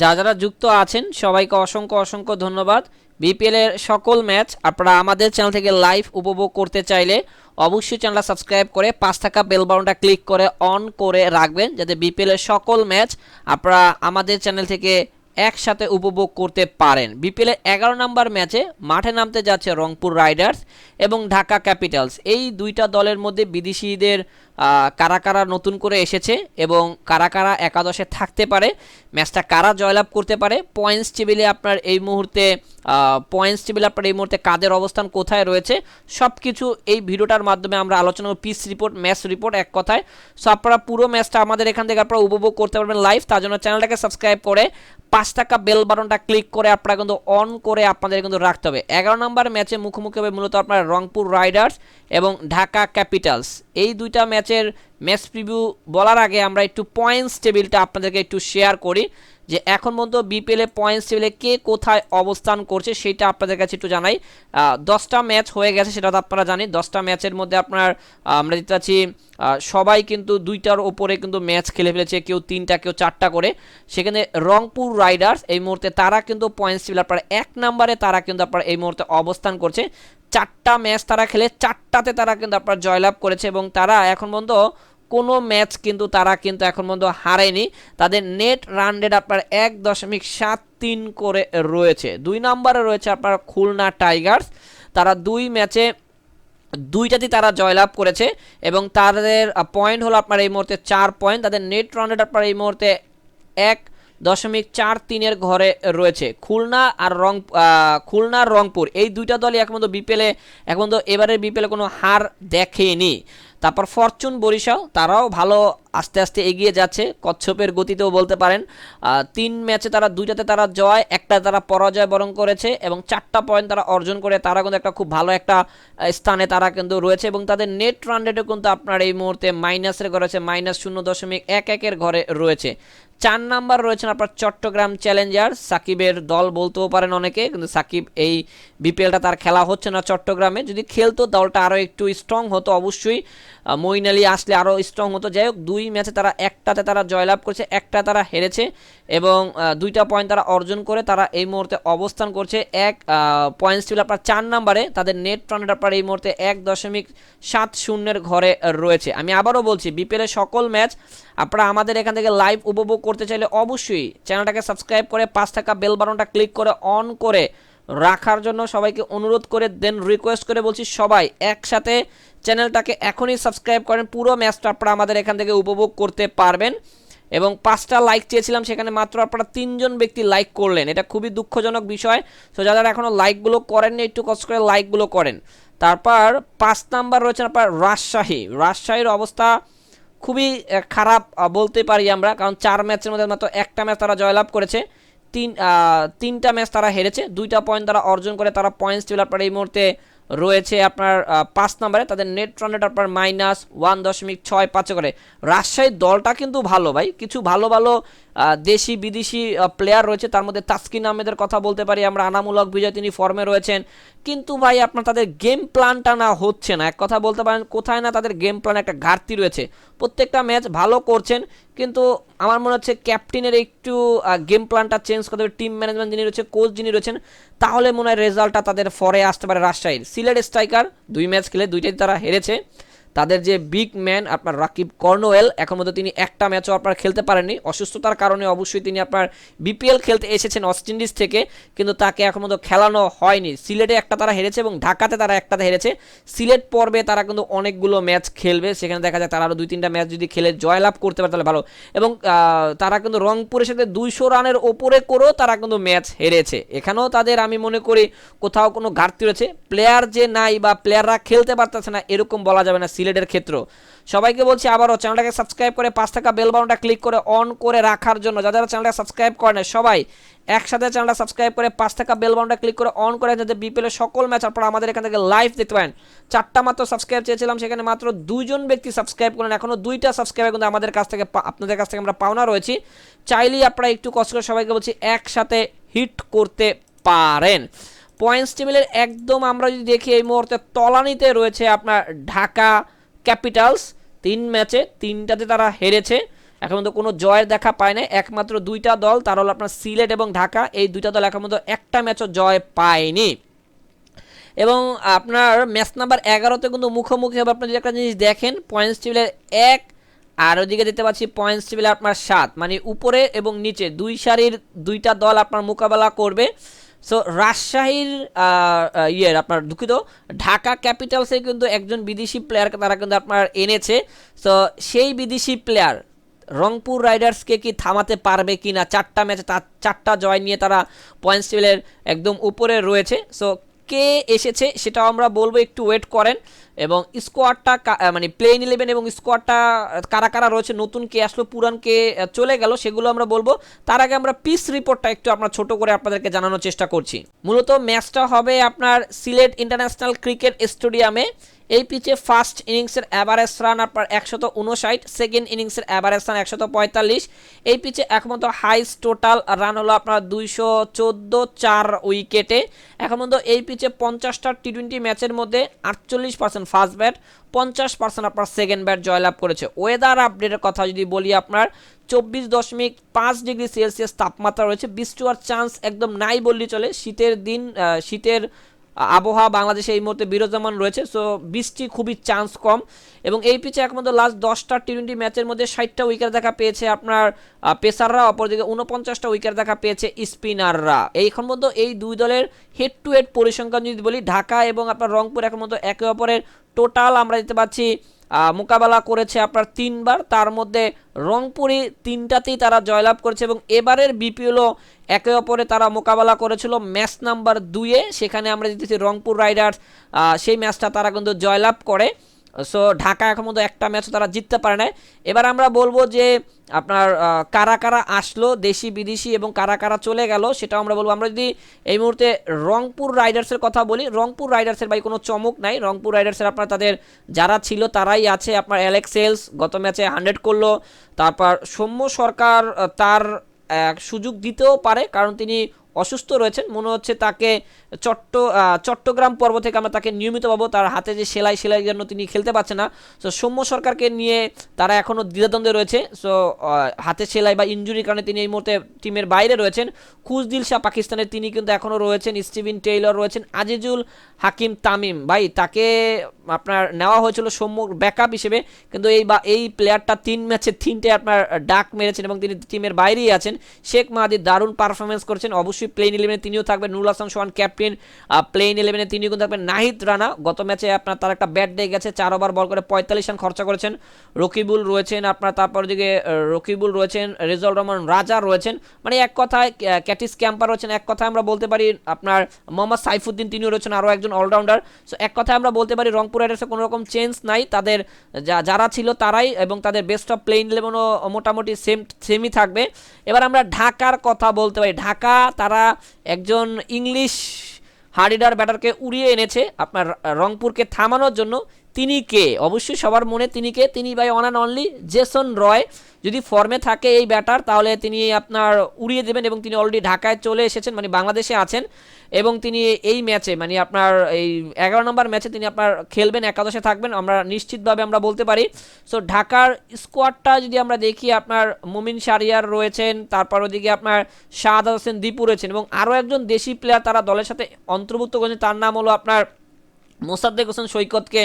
যারা যুক্ত আছেন সবাইকে অসংখ্য অসংখ্য ধন্যবাদ। বিপিএল এর সকল ম্যাচ আপনারা আমাদের চ্যানেল থেকে লাইভ উপভোগ করতে চাইলে অবশ্যই চ্যানেলটা সাবস্ক্রাইব করে পাঁচ থাকা বেল বাটনটা ক্লিক করে অন করে রাখবেন, যাতে বিপিএল এর সকল ম্যাচ আপনারা আমাদের চ্যানেল থেকে একসাথে উপভোগ করতে পারেন। বিপিএল এর 11 নম্বর ম্যাচে মাঠে নামতে যাচ্ছে রংপুর রাইডার্স এবং ঢাকা ক্যাপিটালস। এই দুইটা দলের মধ্যে বিদেশিদের কারা কারা নতুন করে এসেছে এবং কারা কারা একাদশে থাকতে পারে, ম্যাচটা কারা জয়লাভ করতে পারে, পয়েন্টস টেবিলে আপনার এই মুহূর্তে কাদের অবস্থান কোথায় রয়েছে, সব কিছু এই ভিডিওটার মাধ্যমে আমরা আলোচনা পিচ রিপোর্ট, ম্যাচ রিপোর্ট, এক কথায়। সো আপনারা পুরো ম্যাচটা আমাদের এখান থেকে আপনারা উপভোগ করতে পারবেন লাইভ। তার জন্য চ্যানেলটাকে সাবস্ক্রাইব করে পাঁচ টাকা বেল বাটনটা ক্লিক করে আপনারা কিন্তু অন করে আপনাদের কিন্তু রাখতে হবে। 11 নম্বর ম্যাচে মুখোমুখি হবে মূলত আপনার রংপুর রাইডার্স এবং ঢাকা ক্যাপিটালস। এই দুইটা ম্যাচের ম্যাচ প্রিভিউ বলার আগে আমরা একটু পয়েন্টস টেবিলটা আপনাদেরকে একটু শেয়ার করি, যে এখন পর্যন্ত বিপিএল এ পয়েন্টস টেবিলে কে কোথায় অবস্থান করছে সেটা আপনাদের কাছে একটু জানাই। 10টা ম্যাচ হয়ে গেছে, সেটা তো আপনারা জানেন। 10টা ম্যাচের মধ্যে আপনার আমরা দেখতে পাচ্ছি সবাই কিন্তু 2টার ওপরে কিন্তু ম্যাচ খেলে ফেলেছে, কেউ 3টা কেউ 4টা করে। সেখানে রংপুর রাইডার্স এই মুহূর্তে তারা কিন্তু পয়েন্টস টেবিল আপনার 1 নম্বরে তারা কিন্তু আপনার এই মুহূর্তে অবস্থান করছে। 4টা ম্যাচ তারা খেলে 4টাতে তারা কিন্তু আপনার জয়লাভ করেছে এবং তারা এখন পর্যন্ত কোনো ম্যাচ কিন্তু তারা কিন্তু এখন পর্যন্ত হারায়নি। তাদের নেট রান রেট আপনার 1.73 করে রয়েছে। 2 নম্বরে রয়েছে আপনার খুলনা টাইগার্স, তারা 2 ম্যাচে 2টাতেই তারা জয়লাভ করেছে এবং তাদের পয়েন্ট হলো আপনার এই মুহূর্তে 4 পয়েন্ট। তাদের নেট রান রেট আপনার এই মুহূর্তে 1.43 ঘরে রয়েছে। খুলনা আর রংপুর এই দুইটা দলই এখন পর্যন্ত বিপিএলে এবারের বিপিএলে কোনো হার দেখেনি। তারপর ফরচুন বরিশাল, তারাও ভালো আস্তে আস্তে এগিয়ে যাচ্ছে, কচ্ছপের গতিতেও বলতে পারেন। 3 ম্যাচে তারা 2টাতে তারা জয়, একটা তারা পরাজয় বরণ করেছে এবং 4টা পয়েন্ট তারা অর্জন করে তারা কিন্তু একটা খুব ভালো একটা স্থানে তারা কিন্তু রয়েছে এবং তাদের নেট রান রেটও কিন্তু আপনার এই মুহূর্তে মাইনাসের ঘরে রয়েছে, -0.11 ঘরে রয়েছে। 4 নাম্বার রয়েছেন আপনার চট্টগ্রাম চ্যালেঞ্জার্স, সাকিবের দল বলতেও পারেন অনেকে, কিন্তু সাকিব এই বিপিএলটা তার খেলা হচ্ছে না চট্টগ্রামে। যদি খেলতো দলটা আরও একটু স্ট্রং হতো, অবশ্যই মঈন আলী আসলে আরও স্ট্রং হতো। যাই হোক, 2 ম্যাচে তারা একটাতে তারা জয়লাভ করেছে, একটা তারা হেরেছে এবং 2টা পয়েন্ট তারা অর্জন করে তারা এই মুহূর্তে অবস্থান করছে পয়েন্টস টেবিল আপনার 4 নাম্বারে। তাদের নেট রান রেট আপনার এই মুহূর্তে 1.70 ঘরে রয়েছে। আমি আবারও বলছি, বিপিএলের সকল ম্যাচ আপনারা আমাদের এখান থেকে লাইভ উপভোগ করতে চাইলে অবশ্যই চ্যানেলটাকে সাবস্ক্রাইব করে পাঁচ টাকা বেল বাটনটা ক্লিক করে অন করে রাখার জন্য সবাইকে অনুরোধ করে দেন রিকোয়েস্ট করে বলছি, সবাই একসাথে চ্যানেলটাকে এখনই সাবস্ক্রাইব করেন। পুরো ম্যাচটা আপনারা আমাদের এখান থেকে উপভোগ করতে পারবেন এবং 5টা লাইক চেয়েছিলাম, সেখানে মাত্র আপনারা 3 জন ব্যক্তি লাইক করলেন, এটা খুবই দুঃখজনক বিষয়। তো যারা এখনও লাইকগুলো করেননি একটু কষ্ট করে লাইকগুলো করেন। তারপর 5 নাম্বার রয়েছে আপনার রাজশাহীর অবস্থা খুবই খারাপ বলতে পারি আমরা, কারণ 4 ম্যাচের মধ্যে মাত্র একটা ম্যাচ তারা জয়লাভ করেছে, 3টা ম্যাচ তারা হেরেছে, 2টা পয়েন্ট তারা অর্জন করে তারা পয়েন্টস টেবিল আপনার এই মুহূর্তে রয়েছে আপনার 5 নম্বরে। তাদের নেট রান রেট আপনার -1.65 করে। রাজশাহীর দলটা কিন্তু ভালো ভাই, কিছু ভালো ভালো দেশি বিদেশি প্লেয়ার রয়েছে, তার মধ্যে তাসকিন আহমেদের কথা বলতে পারি আমরা, আনামূলক বিজয় তিনি ফর্মে রয়েছেন, কিন্তু ভাই আপনার তাদের গেম প্ল্যানটা না হচ্ছে না, এক কথা বলতে পারেন কোথায় না তাদের গেম প্ল্যান একটা ঘাটতি রয়েছে। প্রত্যেকটা ম্যাচ ভালো করছেন, কিন্তু আমার মনে হচ্ছে ক্যাপ্টেনের একটু গেম প্ল্যানটা চেঞ্জ করতে হবে, টিম ম্যানেজমেন্ট যিনি রয়েছে, কোচ যিনি রয়েছেন, তাহলে মনে হয় রেজাল্টটা তাদের ফরে আসতে পারে। রাজশাহীর সিলেট স্ট্রাইকার 2 ম্যাচ খেলে 2টাই তারা হেরেছে। তাদের যে বিগ ম্যান আপনার রাকিব কর্নওয়েল, এখন মধ্যে তিনি একটা ম্যাচও আপনার খেলতে পারেননি, অসুস্থতার কারণে অবশ্যই তিনি আপনার বিপিএল খেলতে এসেছেন ওয়েস্ট ইন্ডিজ থেকে, কিন্তু তাকে এখন মধ্যে খেলানো হয়নি। সিলেটে একটা তারা হেরেছে এবং ঢাকাতে তারা একটাতে হেরেছে। সিলেট পর্বে তারা কিন্তু অনেকগুলো ম্যাচ খেলবে, সেখানে দেখা যায় তারা আরও 2-3টা ম্যাচ যদি খেলে জয়লাভ করতে পারে তাহলে ভালো। এবং তারা কিন্তু রংপুরের সাথে 200 রানের ওপরে করেও তারা কিন্তু ম্যাচ হেরেছে। এখানেও তাদের আমি মনে করি কোথাও কোনো ঘাটতি রয়েছে, প্লেয়ার যে নাই বা প্লেয়াররা খেলতে পারতেছে না এরকম বলা যাবে না সিলেটের ক্ষেত্র। সবাইকে বলছি আবারও চ্যানেলটাকে সাবস্ক্রাইব করে 5 টাকা বেল বাটনটা ক্লিক করে অন করে রাখার জন্য, যারা চ্যানেলটা সাবস্ক্রাইব করেন সবাই একসাথে চ্যানেলটা সাবস্ক্রাইব করে 5 টাকা বেল বাটনটা ক্লিক করে অন করে, যাতে বিপিএলের সকল ম্যাচ আপনারা আমাদের এখান থেকে লাইভ দেখতে পারেন। 4টা মাত্র সাবস্ক্রাইব চেয়েছিলাম, সেখানে মাত্র 2 জন ব্যক্তি সাবস্ক্রাইব করেন, এখনও 2টা সাবস্ক্রাইব কিন্তু আমাদের কাছ থেকে আপনাদের কাছ থেকে আমরা পাওনা রয়েছি। চাইলেই আপনারা একটু কষ্ট করে সবাইকে বলছি একসাথে হিট করতে পারেন। পয়েন্টস টেবিলের একদম আমরা যদি দেখি এই মুহূর্তে তলানিতে রয়েছে আপনার ঢাকা ক্যাপিটালস। 3 ম্যাচে 3টাতে তারা হেরেছে এখন পর্যন্ত কোনো জয়ের দেখা পায় না, একমাত্র দুইটা দল, তার হলো আপনার সিলেট এবং ঢাকা, এই দুইটা দল এখন পর্যন্ত একটা ম্যাচও জয় পায়নি। এবং আপনার ম্যাচ নাম্বার 11তে কিন্তু মুখোমুখি হবে, আপনার যদি একটা জিনিস দেখেন পয়েন্টস টেবিলের 1 আর ওদিকে দেখতে পাচ্ছি পয়েন্টস টেবিলে আপনার 7, মানে উপরে এবং নিচে দুই সারির দুইটা দল আপনার মোকাবেলা করবে। সো রাজশাহীর আপনার দুঃখিত ঢাকা ক্যাপিটালসে কিন্তু একজন বিদেশি প্লেয়ারকে তারা কিন্তু আপনার এনেছে। সো সেই বিদেশি প্লেয়ার রংপুর রাইডার্সকে কি থামাতে পারবে কি না, 4টা ম্যাচে 4টা জয় নিয়ে তারা পয়েন্টস টেবিলের একদম উপরে রয়েছে। সো কে এসেছে সেটাও আমরা বলবো, একটু ওয়েট করেন। এবং স্কোয়াডটা মানে প্লেইং 11 এবং স্কোয়াডটা কারা কারা রয়েছে, নতুন কে আসলো, পুরান কে চলে গেল, সেগুলো আমরা বলবো। তার আগে আমরা পিচ রিপোর্টটা একটু আপনার ছোট করে আপনাদেরকে জানানোর চেষ্টা করছি। মূলত ম্যাচটা হবে আপনার সিলেট ইন্টারন্যাশনাল ক্রিকেট স্টেডিয়ামে। এই পিচে ফার্স্ট ইনিংসের অ্যাভারেজ রান আপনার 159, সেকেন্ড ইনিংসের অ্যাভারেজ রান 145। এই পিচে একমাত্র হাইস্ট টোটাল রান হলো আপনার 214, 4 উইকেটে। এখন পর্যন্ত এই পিচে 50টা টি20 ম্যাচের মধ্যে 48% ফার্স্ট ব্যাট, 50% আপনার সেকেন্ড ব্যাট জয়লাভ করেছে। ওয়েদার আপডেটের কথা যদি বলি, আপনার 24.5 ডিগ্রি সেলসিয়াস তাপমাত্রা রয়েছে, বৃষ্টি হওয়ার চান্স একদম নাই বললেই চলে। শীতের দিন, শীতের আবহাওয়া বাংলাদেশে এই মুহূর্তে বিরাজমান রয়েছে। সো বৃষ্টি খুবই চান্স কম। এবং এই পিচে একমাত্র লাস্ট 10টা টি20 ম্যাচের মধ্যে 60টা উইকেট দেখা পেয়েছে আপনার পেসাররা, অপরদিকে 49টা উইকেট দেখা পেয়েছে স্পিনাররা। এখন পর্যন্ত এই দুই দলের হেড টু হেড পরিসংখ্যান যদি বলি, ঢাকা এবং আপনার রংপুর এখন পর্যন্ত একে অপরের টোটাল আমরা দেখতে পাচ্ছি মোকাবেলা করেছে আপনার 3বার, তার মধ্যে রংপুরে 3টাতেই তারা জয়লাভ করেছে। এবং এবারের বিপিএলও একে অপরে তারা মোকাবেলা করেছিল ম্যাচ নাম্বার 2-এ, সেখানে আমরা দেখতেছি রংপুর রাইডার্স সেই ম্যাচটা তারা কিন্তু জয়লাভ করে। সো ঢাকা এখন মধ্যে একটা ম্যাচও তারা জিততে পারে না। এবার আমরা বলবো যে আপনার কারা কারা আসলো দেশি বিদেশি এবং কারা কারা চলে গেল সেটাও আমরা বলবো। আমরা যদি এই মুহূর্তে রংপুর রাইডার্সের কথা বলি, রংপুর রাইডার্সের ভাই কোনো চমক নাই। রংপুর রাইডার্সের আপনার তাদের যারা ছিল তারাই আছে। আপনার অ্যালেক্স হেলস গত ম্যাচে 100 করলো। তারপর সৌম্য সরকার তার সুযোগ দিতেও পারে, কারণ তিনি অসুস্থ রয়েছেন, মনে হচ্ছে তাকে চট্টগ্রাম পর্ব থেকে আমরা তাকে নিয়মিত পাবো। তার হাতে যে সেলাই জন্য তিনি খেলতে পারছেন না। সো সৌম্য সরকারকে নিয়ে তারা এখনও দ্বিধাদ্বন্দ্বে রয়েছে। সো হাতে সেলাই বা ইনজুরির কারণে তিনি এই মুহূর্তে টিমের বাইরে রয়েছেন। খুশদিল শাহ পাকিস্তানের তিনি কিন্তু এখনও রয়েছেন, স্টিভেন টেইলর রয়েছেন, আজিজুল হাকিম তামিম ভাই তাকে আপনার নেওয়া হয়েছিল সৌম্য ব্যাকআপ হিসেবে, কিন্তু এই প্লেয়ারটা 3 ম্যাচে 3টে আপনার ডাক মেরেছেন এবং তিনি টিমের বাইরেই আছেন। শেখ মাহাদি দারুণ পারফরমেন্স করেছেন, অবশ্যই প্লেইং 11-এ তিনিও থাকবেন। নুরুল হাসান সোহান ক্যাপ্টেন, প্লেইং 11-এ তিনিও কিন্তু থাকবেন। নাহিদ রানা গত ম্যাচে আপনার তার একটা ব্যাট ডে গেছে, 4 ওভার বল করে 45 রান খরচা করেছেন। রকিবুল রয়েছেন আপনার, তারপর দিকে রকিবুল রয়েছেন, রেজাউল রহমান রাজা রয়েছেন, মানে এক কথায় ক্যাটিস ক্যাম্পার রয়েছেন। এক কথায় আমরা বলতে পারি আপনার মোহাম্মদ সাইফুদ্দিন তিনিও রয়েছেন, আরও একজন অলরাউন্ডার। সো এক কথায় আমরা বলতে পারি রংপুর রাইডার্সে কোনো রকম চেঞ্জ নাই, তাদের যারা ছিল তারাই, এবং তাদের বেস্ট অফ প্লেইং 11ও মোটামুটি সেমই থাকবে। এবার আমরা ঢাকার কথা বলতে পারি। ঢাকা তারা একজন ইংলিশ হার্ডিডার ব্যাটারকে উড়িয়ে এনেছে আপনার রংপুরকে থামানোর জন্য। তিনি কে? অবশ্যই সবার মনে তিনি কে? তিনি বাই one and only Jason Roy. যদি ফর্মে থাকে এই ব্যাটার তাহলে তিনি আপনার উড়িয়ে দেবেন, এবং তিনি অলরেডি ঢাকায় চলে এসেছেন, মানে বাংলাদেশে আছেন, এবং তিনি এই ম্যাচে মানে আপনার এই 11 নম্বর ম্যাচে তিনি আপনার খেলবেন, একাদশে থাকবেন আমরা নিশ্চিতভাবে আমরা বলতে পারি। সো ঢাকার স্কোয়াডটা যদি আমরা দেখি, আপনার মুমিন শাহরিয়ার রয়েছেন, তারপর ওদিকে আপনার শাহাদ হোসেন দীপু রয়েছেন, এবং আরও একজন দেশি প্লেয়ার তারা দলের সাথে অন্তর্ভুক্ত করেছেন, তার নাম হলো আপনার মোসাদ্দেক হোসেন সৈকতকে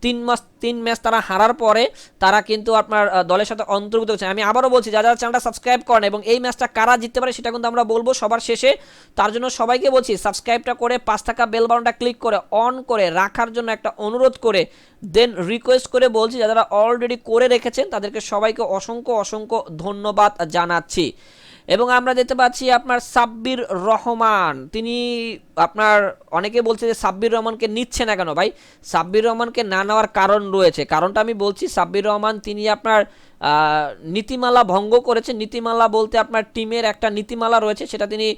3 ম্যাচ তারা হারার পরে তারা কিন্তু আপনার দলের সাথে অন্তর্ভুক্ত হচ্ছে। আমি আবারও বলছি, যারা চ্যানেলটা সাবস্ক্রাইব করেন এবং এই ম্যাচটা কারা জিততে পারে সেটা কিন্তু আমরা বলবো সবার শেষে। তার জন্য সবাইকে বলছি সাবস্ক্রাইবটা করে 5 টাকা বেল বাটনটা ক্লিক করে অন করে রাখার জন্য একটা অনুরোধ করে দেন রিকোয়েস্ট করে বলছি, যারা অলরেডি করে রেখেছেন তাদেরকে সবাইকে অসংখ্য ধন্যবাদ জানাচ্ছি। এবং আমরা দেখতে পাচ্ছি আপনার সাব্বির রহমান, তিনি আপনার অনেকে বলছে যে সাব্বির রহমানকে নিচ্ছে না কেন ভাই? সাব্বির রহমানকে না নেওয়ার কারণ রয়েছে, কারণটা আমি বলছি। সাব্বির রহমান তিনি আপনার নীতিমালা ভঙ্গ করেছেন। নীতিমালা বলতে আপনার টিমের একটা নীতিমালা রয়েছে, সেটা তিনি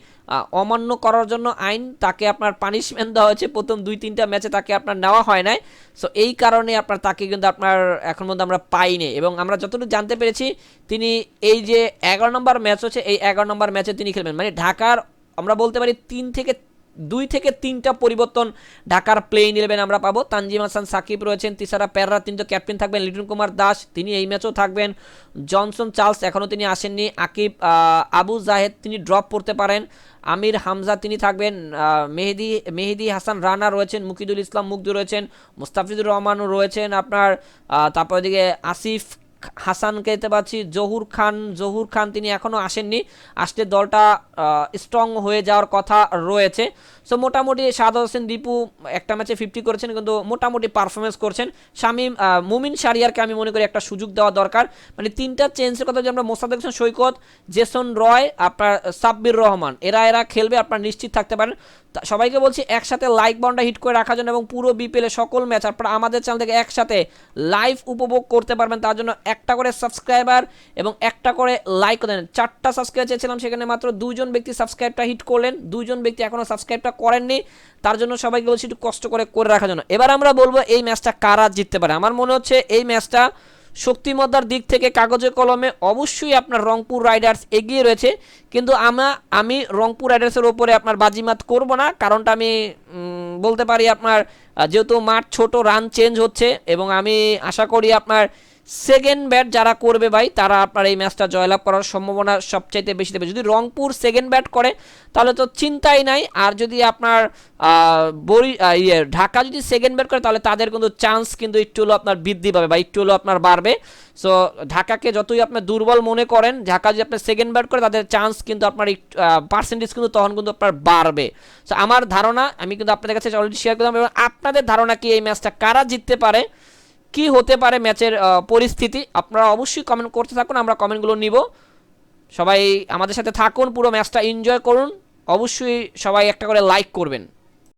অমান্য করার জন্য আইন তাকে আপনার পানিশমেন্ট দেওয়া হয়েছে। প্রথম 2-3টা ম্যাচে তাকে আপনার নেওয়া হয় নাই। সো এই কারণে আপনার তাকে কিন্তু আপনার এখন পর্যন্ত আমরা পাইনি। এবং আমরা যতটুকু জানতে পেরেছি তিনি এই যে 11 নম্বর ম্যাচ হচ্ছে এই 11 নম্বর ম্যাচে তিনি খেলবেন, মানে ঢাকার আমরা বলতে পারি 3 থেকে 2 থেকে 3টা পরিবর্তন ঢাকার প্লেইং 11 আমরা পাবো। তানজিম হাসান সাকিব রয়েছেন, তিসারা পেররা তিনি তো ক্যাপ্টেন থাকবেন, লিটন কুমার দাস তিনি এই ম্যাচও থাকবেন, জনসন চার্লস এখনও তিনি আসেননি, আকিব আবু জাহেদ তিনি ড্রপ করতে পারেন, আমির হামজা তিনি থাকবেন, মেহেদি হাসান রানা রয়েছেন, মুকিদুল ইসলাম মুগ্ধ রয়েছেন, মুস্তাফিজুর রহমানও রয়েছেন আপনার, তারপর এদিকে আসিফ হাসানকে দিতে পাচ্ছি, জহুর খান তিনি এখনও আসেননি, আসলে দলটা স্ট্রং হয়ে যাওয়ার কথা রয়েছে। সো মোটামুটি শাহাদ হোসেন দীপু একটা ম্যাচে 50 করেছেন কিন্তু মোটামুটি পারফরমেন্স করছেন। মুমিন শারিয়ারকে আমি মনে করি একটা সুযোগ দেওয়া দরকার, মানে 3টা চেঞ্জের কথা যদি আমরা মোসাদ্দেক হোসেন সৈকত, জেসন রয়, আপনার সাব্বির রহমান এরা খেলবে, আপনার নিশ্চিত থাকতে পারেন। সবাইকে বলছি একসাথে লাইক বাটনটা হিট করে রাখার জন্য, এবং পুরো বিপিএল সকল ম্যাচ আপনারা আমাদের চ্যানেল থেকে একসাথে লাইভ উপভোগ করতে পারবেন, তার জন্য একটা করে সাবস্ক্রাইবার এবং একটা করে লাইক দেন। 4টা সাবস্ক্রাইব চেয়েছিলাম, সেখানে মাত্র 2 জন ব্যক্তি সাবস্ক্রাইবটা হিট করলেন, 2 জন ব্যক্তি এখনও সাবস্ক্রাইবটা করেননি, তার জন্য সবাইকে বলছি একটু কষ্ট করে রাখার জন্য। এবার আমরা বলবো এই ম্যাচটা কারা জিততে পারে। আমার মনে হচ্ছে এই ম্যাচটা শক্তিমত্তার দিক থেকে কাগজে কলমে অবশ্যই আপনার রংপুর রাইডার্স এগিয়ে রয়েছে, কিন্তু আমি রংপুর রাইডার্সের ওপরে আপনার বাজিমাত করব না, কারণটা আমি বলতে পারি আপনার যেহেতু মাঠ ছোট, রান চেঞ্জ হচ্ছে, এবং আমি আশা করি আপনার সেকেন্ড ব্যাট যারা করবে ভাই তারা আপনার এই ম্যাচটা জয়লাভ করার সম্ভাবনা সবচাইতে বেশি দেবে। যদি রংপুর সেকেন্ড ব্যাট করে তাহলে তো চিন্তাই নাই, আর যদি আপনার ঢাকা যদি সেকেন্ড ব্যাট করে তাহলে তাদের কিন্তু চান্স কিন্তু একটু হলো আপনার বৃদ্ধি পাবে বা একটু হলো আপনার বাড়বে। সো ঢাকাকে যতই আপনার দুর্বল মনে করেন, ঢাকা যদি আপনার সেকেন্ড ব্যাট করে তাদের চান্স কিন্তু আপনার পার্সেন্টেজ কিন্তু তখন কিন্তু আপনার বাড়বে। সো আমার ধারণা আমি কিন্তু আপনাদের কাছে অলরেডি শেয়ার করলাম, এবং আপনাদের ধারণা কি এই ম্যাচটা কারা জিততে পারে, কি হতে পারে ম্যাচের পরিস্থিতি, আপনারা অবশ্যই কমেন্ট করতে থাকুন, আমরা কমেন্টগুলো নিব। সবাই আমাদের সাথে থাকুন, পুরো ম্যাচটা এনজয় করুন, অবশ্যই সবাই একটা করে লাইক করবেন।